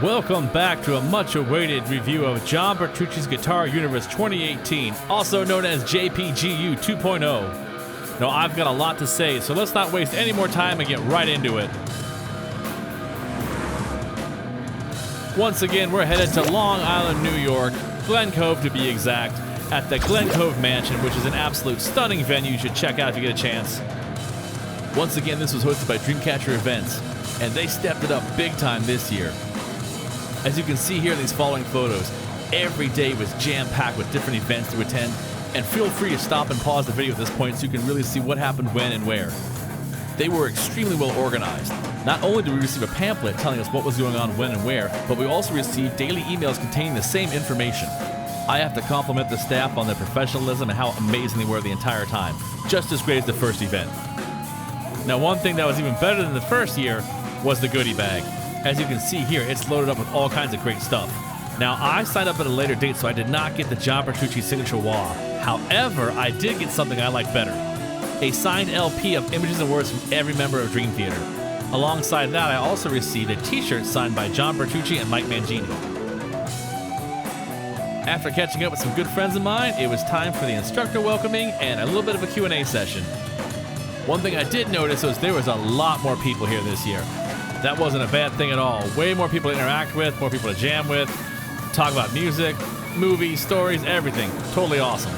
Welcome back to a much-awaited review of Jon Petrucci's Guitar Universe 2018, also known as JPGU 2.0. Now, I've got a lot to say, so let's not waste any more time and get right into it. Once again, we're headed to Long Island, New York, Glen Cove to be exact, at the Glen Cove Mansion, which is an absolute stunning venue you should check out if you get a chance. Once again, this was hosted by Dreamcatcher Events, and they stepped it up big time this year. As you can see here in these following photos, every day was jam-packed with different events to attend, and feel free to stop and pause the video at this point so you can really see what happened when and where. They were extremely well organized. Not only did we receive a pamphlet telling us what was going on when and where, but we also received daily emails containing the same information. I have to compliment the staff on their professionalism and how amazing they were the entire time. Just as great as the first event. Now, one thing that was even better than the first year was the goodie bag. As you can see here, it's loaded up with all kinds of great stuff. Now, I signed up at a later date, so I did not get the Jon Petrucci signature wall. However, I did get something I like better. A signed LP of images and words from every member of Dream Theater. Alongside that, I also received a t-shirt signed by Jon Petrucci and Mike Mangini. After catching up with some good friends of mine, it was time for the instructor welcoming and a little bit of a Q&A session. One thing I did notice was there was a lot more people here this year. That wasn't a bad thing at all. Way more people to interact with, more people to jam with, talk about music, movies, stories, everything. Totally awesome.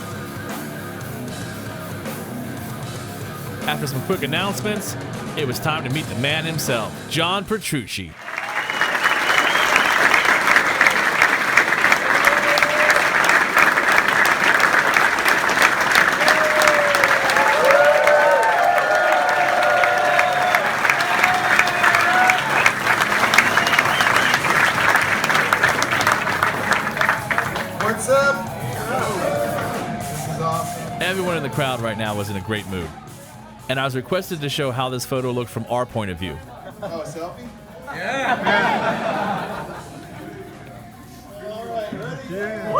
After some quick announcements, it was time to meet the man himself, Jon Petrucci. What's up? This is awesome. Everyone in the crowd right now was in a great mood. And I was requested to show how this photo looked from our point of view. Oh, a selfie? Yeah. All right, ready? Yeah.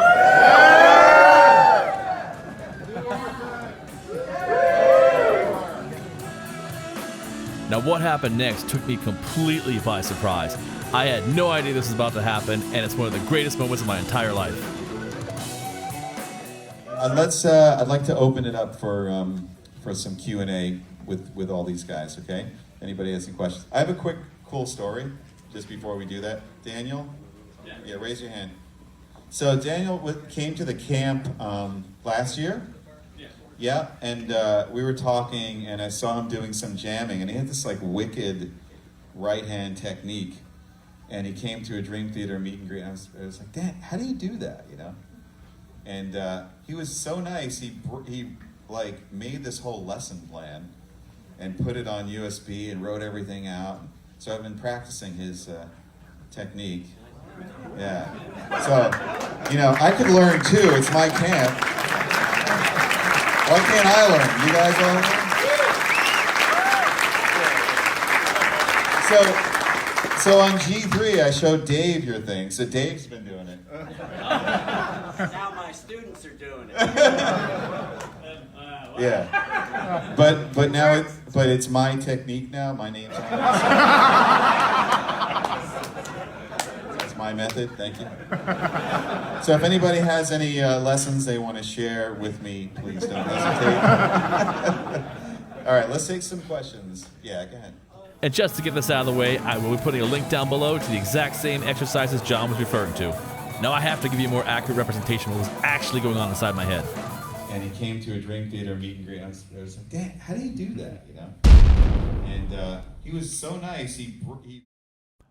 Now, what happened next took me completely by surprise. I had no idea this was about to happen, and it's one of the greatest moments of my entire life. I'd like to open it up for some Q&A with all these guys, okay? Anybody has any questions? I have a quick, cool story just before we do that. Daniel? Yeah, raise your hand. So Daniel came to the camp last year? Yeah, and we were talking, and I saw him doing some jamming, and he had this like wicked right-hand technique, and he came to a Dream Theater meet and greet, and I was like, Dan, how do you do that, you know? And he was so nice, he like made this whole lesson plan and put it on USB and wrote everything out. So I've been practicing his technique. Yeah. So, you know, I could learn too, it's my camp. Why can't I learn? You guys all learn? So on G3, I showed Dave your thing. So Dave's been doing it. Now my students are doing it. Yeah. But now it's my technique now. My name's on it. That's my method. Thank you. So if anybody has any lessons they want to share with me, please don't hesitate. All right, let's take some questions. Yeah, go ahead. And just to get this out of the way, I will be putting a link down below to the exact same exercises Jon was referring to. Now I have to give you a more accurate representation of what was actually going on inside my head. And he came to a Dream Theater meet and greet. I was like, Dan, how do you do that? You know? And he was so nice.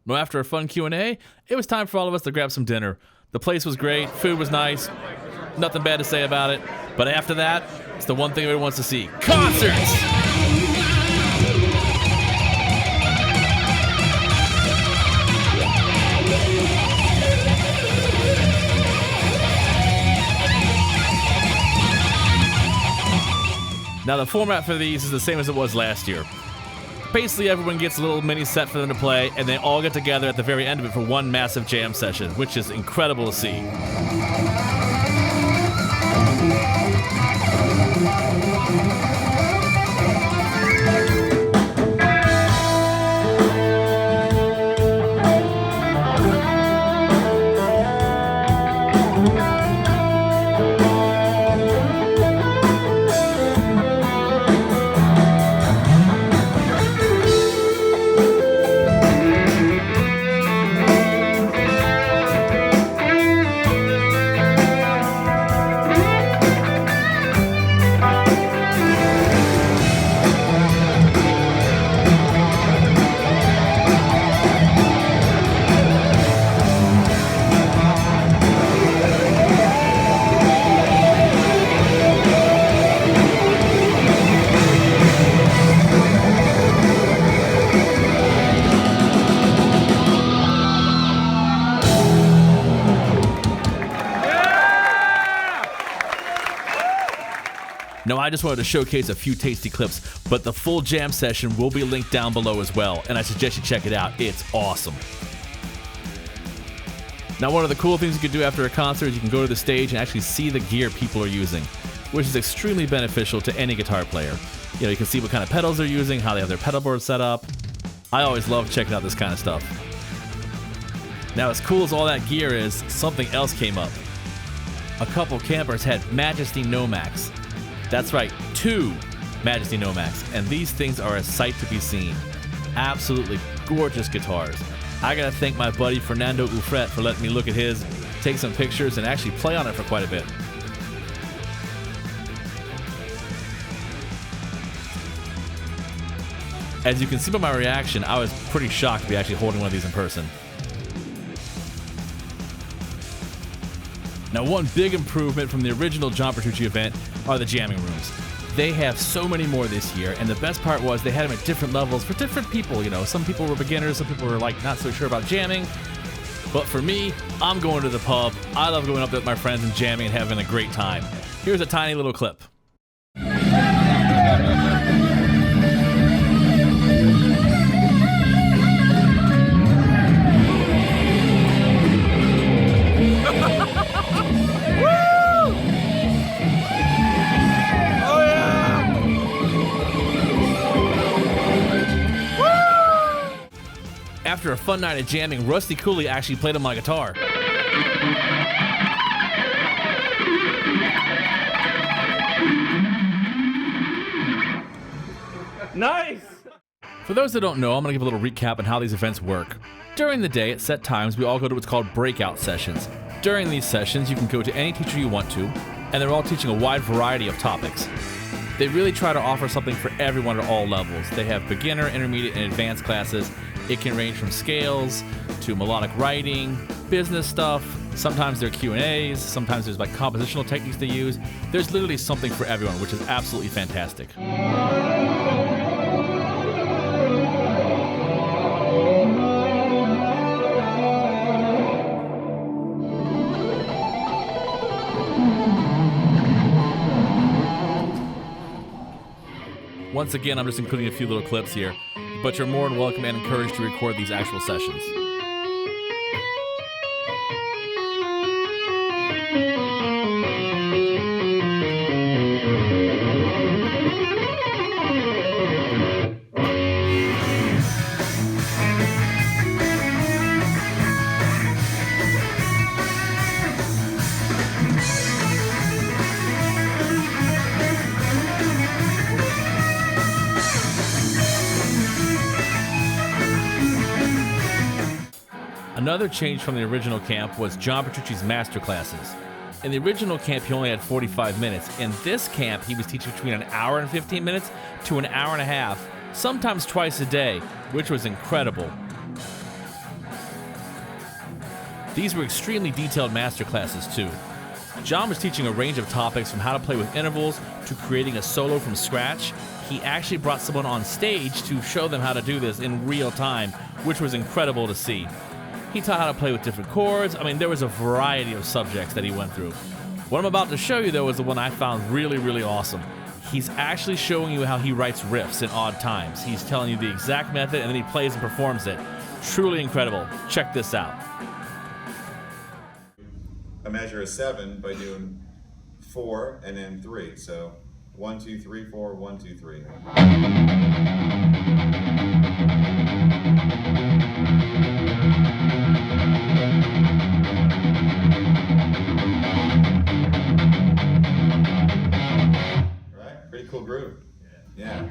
Now after a fun Q&A, it was time for all of us to grab some dinner. The place was great, food was nice, nothing bad to say about it. But after that, it's the one thing everyone wants to see: concerts! Now the format for these is the same as it was last year. Basically everyone gets a little mini set for them to play, and they all get together at the very end of it for one massive jam session, which is incredible to see. I just wanted to showcase a few tasty clips, but the full jam session will be linked down below as well, and I suggest you check it out. It's awesome. Now, one of the cool things you can do after a concert is you can go to the stage and actually see the gear people are using, which is extremely beneficial to any guitar player. You know, you can see what kind of pedals they're using, how they have their pedal board set up. I always love checking out this kind of stuff. Now, as cool as all that gear is, something else came up. A couple campers had Majesty Nomads. That's right, 2 Majesty Nomads, and these things are a sight to be seen. Absolutely gorgeous guitars. I gotta thank my buddy Fernando Ufret for letting me look at his, take some pictures, and actually play on it for quite a bit. As you can see by my reaction, I was pretty shocked to be actually holding one of these in person. Now, one big improvement from the original Jon Petrucci event are the jamming rooms. They have so many more this year, and the best part was they had them at different levels for different people. You know, some people were beginners, some people were like not so sure about jamming. But for me, I'm going to the pub. I love going up there with my friends and jamming and having a great time. Here's a tiny little clip. After a fun night of jamming, Rusty Cooley actually played on my guitar. Nice! For those that don't know, I'm going to give a little recap on how these events work. During the day, at set times, we all go to what's called Breakout Sessions. During these sessions, you can go to any teacher you want to, and they're all teaching a wide variety of topics. They really try to offer something for everyone at all levels. They have beginner, intermediate, and advanced classes. It can range from scales to melodic writing, business stuff. Sometimes there are Q&As. Sometimes there's like compositional techniques they use. There's literally something for everyone, which is absolutely fantastic. Once again, I'm just including a few little clips here, but you're more than welcome and encouraged to record these actual sessions. Another change from the original camp was Jon Petrucci's master classes. In the original camp, he only had 45 minutes. In this camp, he was teaching between an hour and 15 minutes to an hour and a half, sometimes twice a day, which was incredible. These were extremely detailed master classes too. Jon was teaching a range of topics from how to play with intervals to creating a solo from scratch. He actually brought someone on stage to show them how to do this in real time, which was incredible to see. He taught how to play with different chords. I mean, there was a variety of subjects that he went through. What I'm about to show you, though, is the one I found really, really awesome. He's actually showing you how he writes riffs in odd times. He's telling you the exact method, and then he plays and performs it. Truly incredible. Check this out. A measure of 7 by doing 4 and then 3. So 1, 2, 3, 4, 1, 2, 3. Right? Pretty cool groove. Yeah.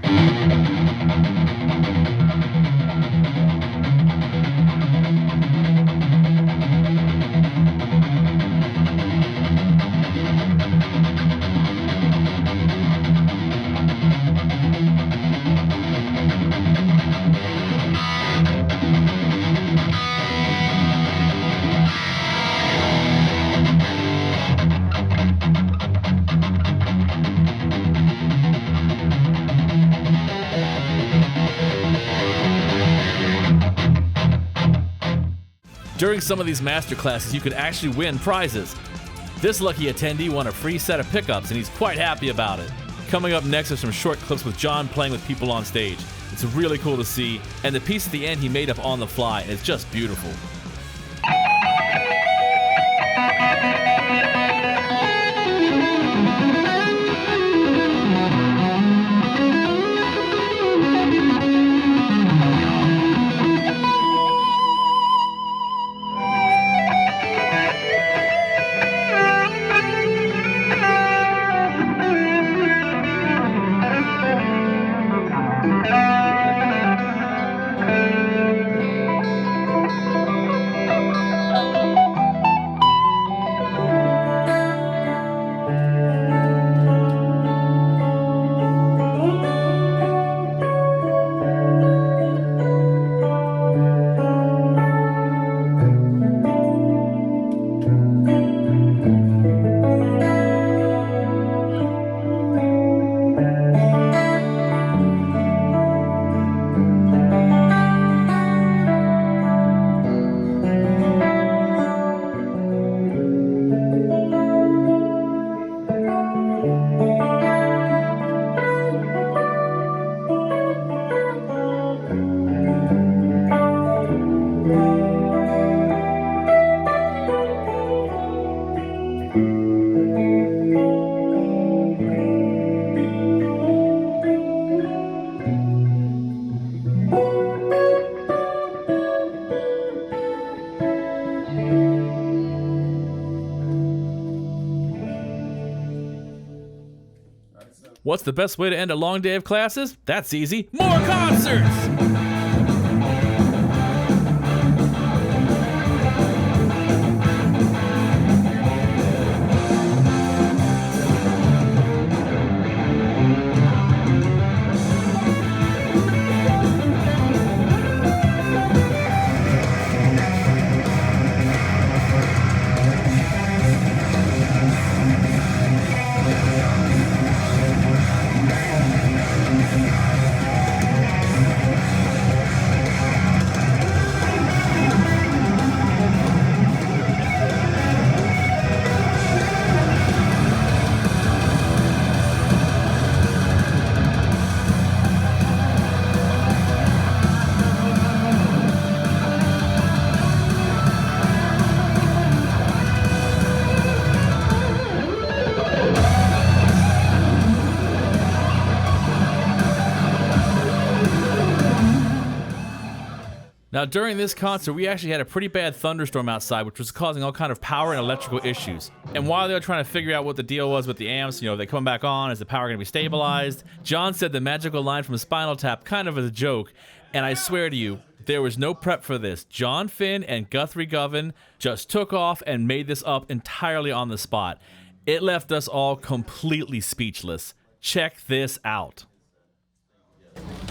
During some of these master classes, you could actually win prizes. This lucky attendee won a free set of pickups, and he's quite happy about it. Coming up next are some short clips with Jon playing with people on stage. It's really cool to see, and the piece at the end he made up on the fly, and it's just beautiful. What's the best way to end a long day of classes? That's easy. More concerts! Now, during this concert, we actually had a pretty bad thunderstorm outside, which was causing all kind of power and electrical issues. And while they were trying to figure out what the deal was with the amps, they come back on, is the power going to be stabilized? Jon said the magical line from Spinal Tap kind of as a joke, and I swear to you, there was no prep for this. Jon Finn and Guthrie Govan just took off and made this up entirely on the spot. It left us all completely speechless. Check this out.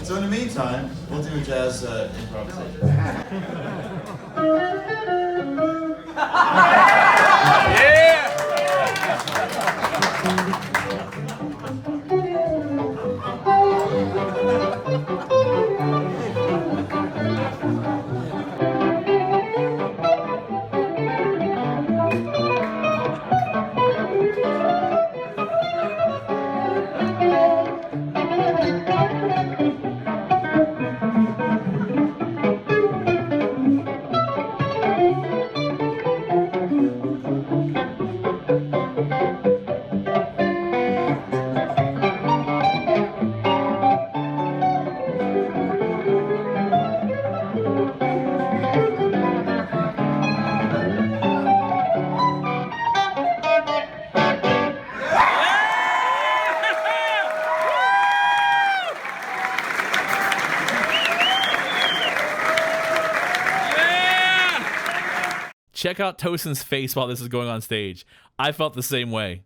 So in the meantime, we'll do a jazz improvisation. Check out Tosin's face while this is going on stage. I felt the same way.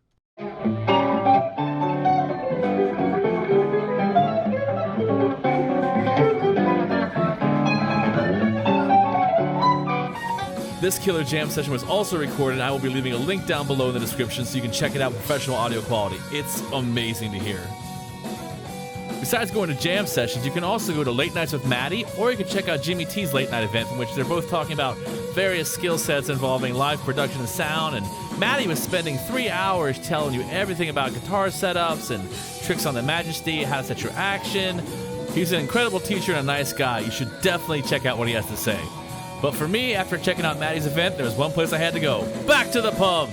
This killer jam session was also recorded, and I will be leaving a link down below in the description so you can check it out with professional audio quality. It's amazing to hear. Besides going to jam sessions, you can also go to Late Nights with Matty, or you can check out Jimmy T's late night event, in which they're both talking about various skill sets involving live production and sound. And Matty was spending 3 hours telling you everything about guitar setups and tricks on the Majesty, how to set your action. He's an incredible teacher and a nice guy. You should definitely check out what he has to say. But for me, after checking out Matty's event, there was one place I had to go. Back to the pub!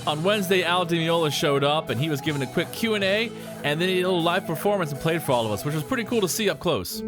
On Wednesday, Deniola showed up, and he was given a quick Q&A, and then he did a little live performance and played for all of us, which was pretty cool to see up close.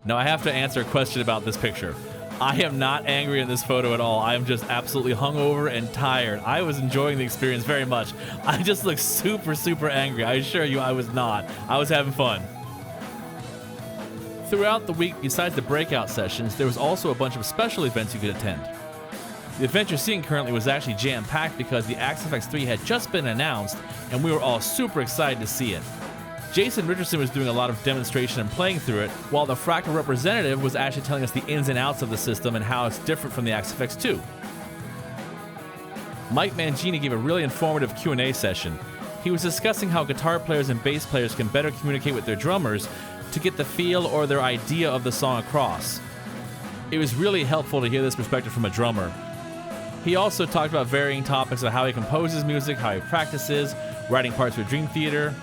Now, I have to answer a question about this picture. I am not angry in this photo at all. I am just absolutely hungover and tired. I was enjoying the experience very much. I just look super, super angry. I assure you I was not. I was having fun. Throughout the week, besides the breakout sessions, there was also a bunch of special events you could attend. The event you're seeing currently was actually jam-packed because the Axe-Fx 3 had just been announced, and we were all super excited to see it. Jason Richardson was doing a lot of demonstration and playing through it, while the Fractal representative was actually telling us the ins and outs of the system and how it's different from the Axe-Fx 2. Mike Mangini gave a really informative Q&A session. He was discussing how guitar players and bass players can better communicate with their drummers to get the feel or their idea of the song across. It was really helpful to hear this perspective from a drummer. He also talked about varying topics of how he composes music, how he practices, writing parts for Dream Theater.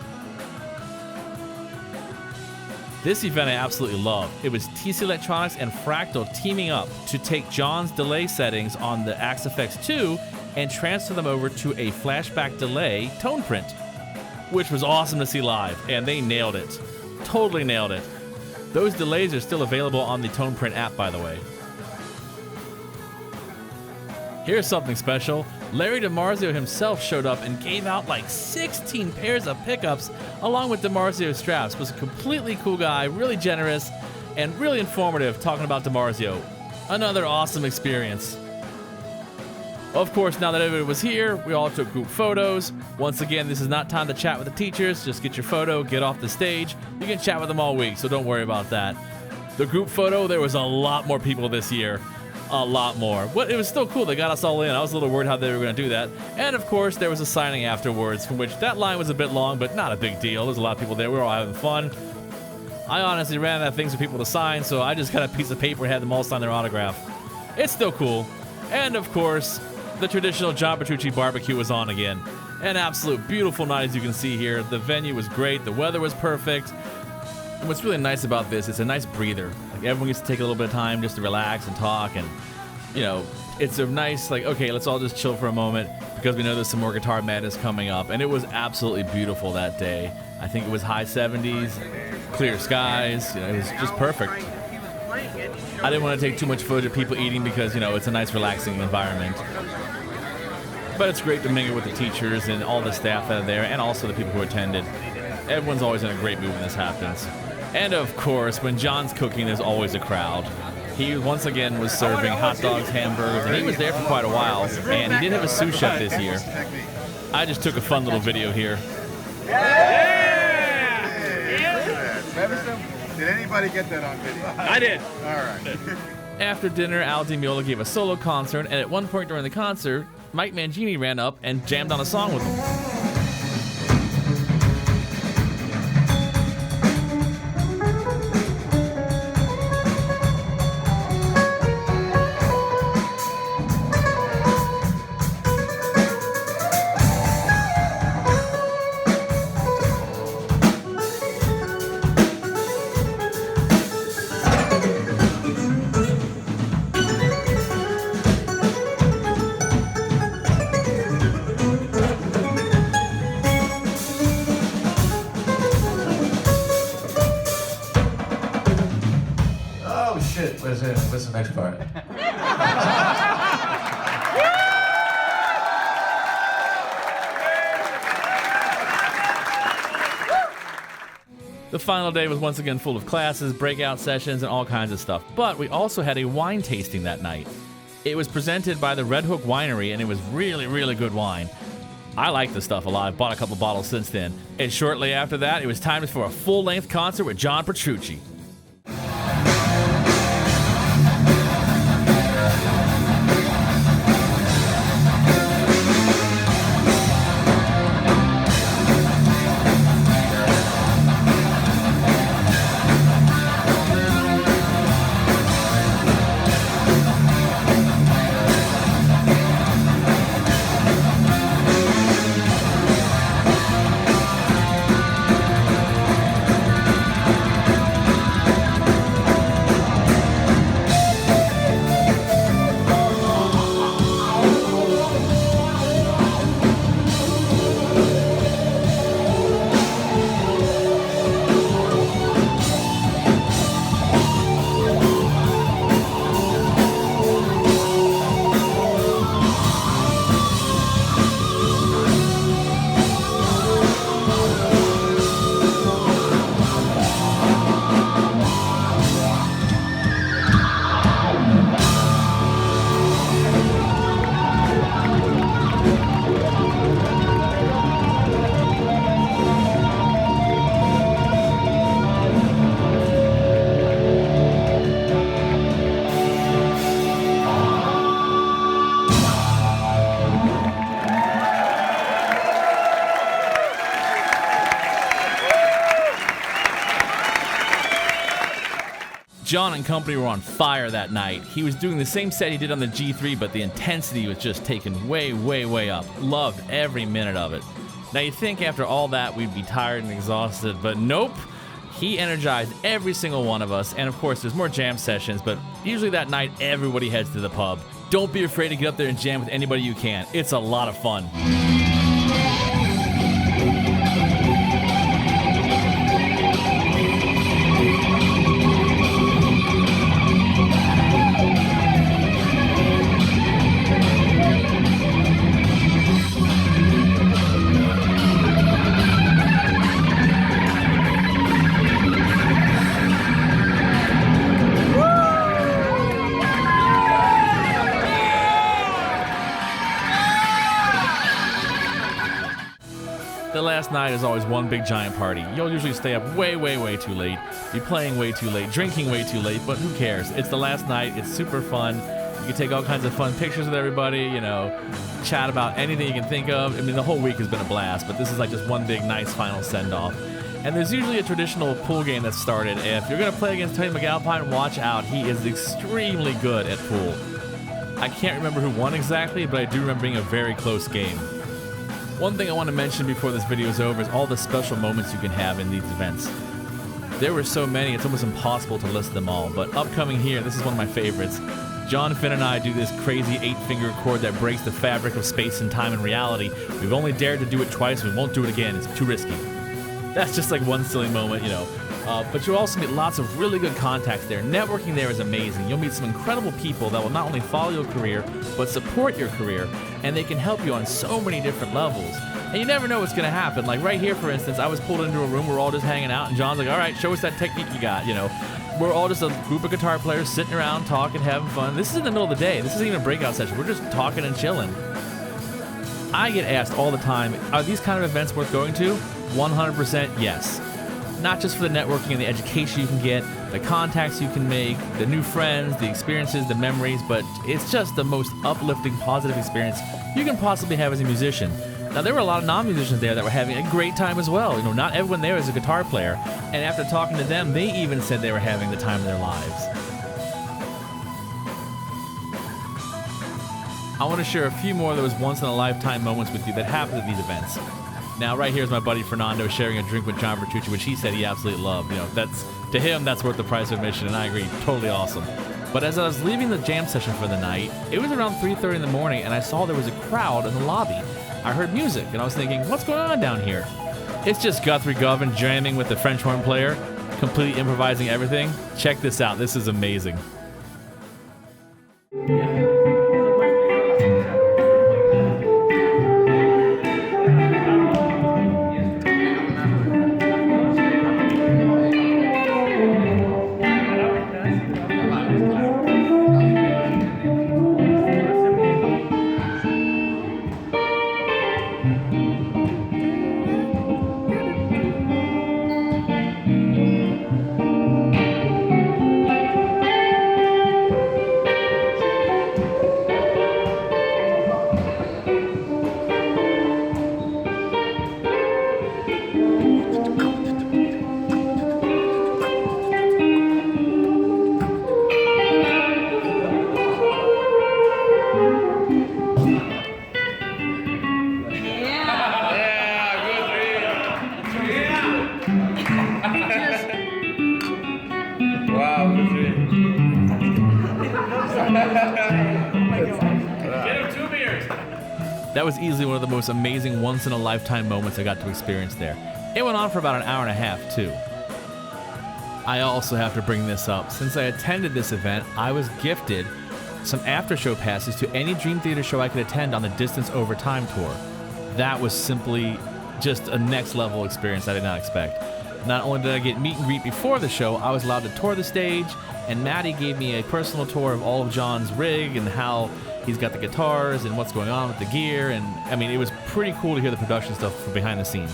This event I absolutely loved. It was TC Electronics and Fractal teaming up to take Jon's delay settings on the Axe-Fx 2 and transfer them over to a flashback delay tone print, which was awesome to see live, and they nailed it. Totally nailed it. Those delays are still available on the tone print app, by the way. Here's something special. Larry DiMarzio himself showed up and gave out like 16 pairs of pickups along with DiMarzio straps. Was a completely cool guy, really generous, and really informative talking about DiMarzio. Another awesome experience. Of course, now that everybody was here, we all took group photos. Once again, this is not time to chat with the teachers. Just get your photo, get off the stage. You can chat with them all week, so don't worry about that. The group photo, there was a lot more people this year. A lot more. But it was still cool. They got us all in. I was a little worried how they were going to do that. And of course, there was a signing afterwards, from which that line was a bit long, but not a big deal. There's a lot of people there. We were all having fun. I honestly ran out of things for people to sign, so I just got a piece of paper and had them all sign their autograph. It's still cool. And of course, the traditional Jon Petrucci barbecue was on again. An absolute beautiful night, as you can see here. The venue was great. The weather was perfect. And what's really nice about this, it's a nice breather. Like, everyone gets to take a little bit of time just to relax and talk, and, you know, it's a nice, like, okay, let's all just chill for a moment because we know there's some more Guitar Madness coming up. And it was absolutely beautiful that day. I think it was high 70s, clear skies. You know, it was just perfect. I didn't want to take too much footage of people eating because, you know, it's a nice relaxing environment. But it's great to mingle with the teachers and all the staff that are there, and also the people who attended. Everyone's always in a great mood when this happens. And of course, when Jon's cooking, there's always a crowd. He once again was serving hot dogs, hamburgers, and he was there for quite a while. And he did have a sous chef this year. I just took a fun little video here. Did anybody get that on video? I did. All right. After dinner, Deniola gave a solo concert, and at one point during the concert, Mike Mangini ran up and jammed on a song with him. What's the next part? The final day was once again full of classes, breakout sessions, and all kinds of stuff. But we also had a wine tasting that night. It was presented by the Red Hook Winery, and it was really, really good wine. I like the stuff a lot. I've bought a couple bottles since then. And shortly after that, it was time for a full-length concert with Jon Petrucci. Jon and company were on fire that night. He was doing the same set he did on the G3, but the intensity was just taken way, way, way up. Loved every minute of it. Now you'd think after all that we'd be tired and exhausted, but nope. He energized every single one of us, and of course there's more jam sessions, but usually that night everybody heads to the pub. Don't be afraid to get up there and jam with anybody you can. It's a lot of fun. The last night is always one big giant party. You'll usually stay up way, way, way too late, be playing way too late, drinking way too late, but who cares? It's the last night, it's super fun. You can take all kinds of fun pictures with everybody, you know, chat about anything you can think of. I mean, the whole week has been a blast, but this is like just one big, nice final send-off. And there's usually a traditional pool game that's started. If you're going to play against Tony McAlpine, watch out. He is extremely good at pool. I can't remember who won exactly, but I do remember being a very close game. One thing I want to mention before this video is over is all the special moments you can have in these events. There were so many, it's almost impossible to list them all, but upcoming here, this is one of my favorites. Jon Finn and I do this crazy 8-finger chord that breaks the fabric of space and time and reality. We've only dared to do it twice, we won't do it again, it's too risky. That's just like one silly moment, you know. But you'll also meet lots of really good contacts there. Networking there is amazing. You'll meet some incredible people that will not only follow your career, but support your career, and they can help you on so many different levels. And you never know what's going to happen. Like right here, for instance, I was pulled into a room, we're all just hanging out, and Jon's like, all right, show us that technique you got, you know. We're all just a group of guitar players sitting around, talking, having fun. This is in the middle of the day. This isn't even a breakout session. We're just talking and chilling. I get asked all the time, are these kind of events worth going to? 100% yes. Not just for the networking and the education you can get, the contacts you can make, the new friends, the experiences, the memories, but it's just the most uplifting, positive experience you can possibly have as a musician. Now, there were a lot of non-musicians there that were having a great time as well. You know, not everyone there is a guitar player, and after talking to them, they even said they were having the time of their lives. I want to share a few more of those once-in-a-lifetime moments with you that happened at these events. Now, right here is my buddy Fernando sharing a drink with Jon Petrucci, which he said he absolutely loved. You know, that's to him, that's worth the price of admission, and I agree, totally awesome. But as I was leaving the jam session for the night, it was around 3:30 in the morning, and I saw there was a crowd in the lobby. I heard music, and I was thinking, what's going on down here? It's just Guthrie Govan jamming with the French horn player. completely improvising everything. Check this out. This is amazing. That was easily one of the most amazing once-in-a-lifetime moments I got to experience there. It went on for about an hour and a half, too. I also have to bring this up. Since I attended this event, I was gifted some after-show passes to any Dream Theater show I could attend on the Distance Over Time tour. That was simply just a next-level experience I did not expect. Not only did I get meet and greet before the show, I was allowed to tour the stage, and Matty gave me a personal tour of all of Jon's rig and how he's got the guitars and what's going on with the gear, and I mean, it was pretty cool to hear the production stuff from behind the scenes.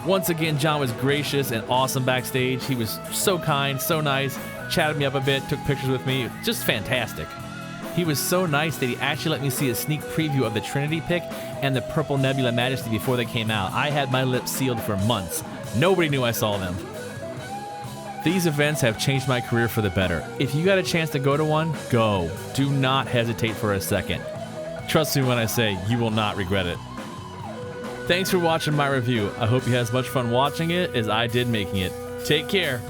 Once again, Jon was gracious and awesome backstage. He was so kind, so nice, chatted me up a bit, took pictures with me, just fantastic. He was so nice that he actually let me see a sneak preview of the Trinity pick and the Purple Nebula Majesty before they came out. I had my lips sealed for months. Nobody knew I saw them. These events have changed my career for the better. If you got a chance to go to one, go. Do not hesitate for a second. Trust me when I say you will not regret it. Thanks for watching my review. I hope you had as much fun watching it as I did making it. Take care.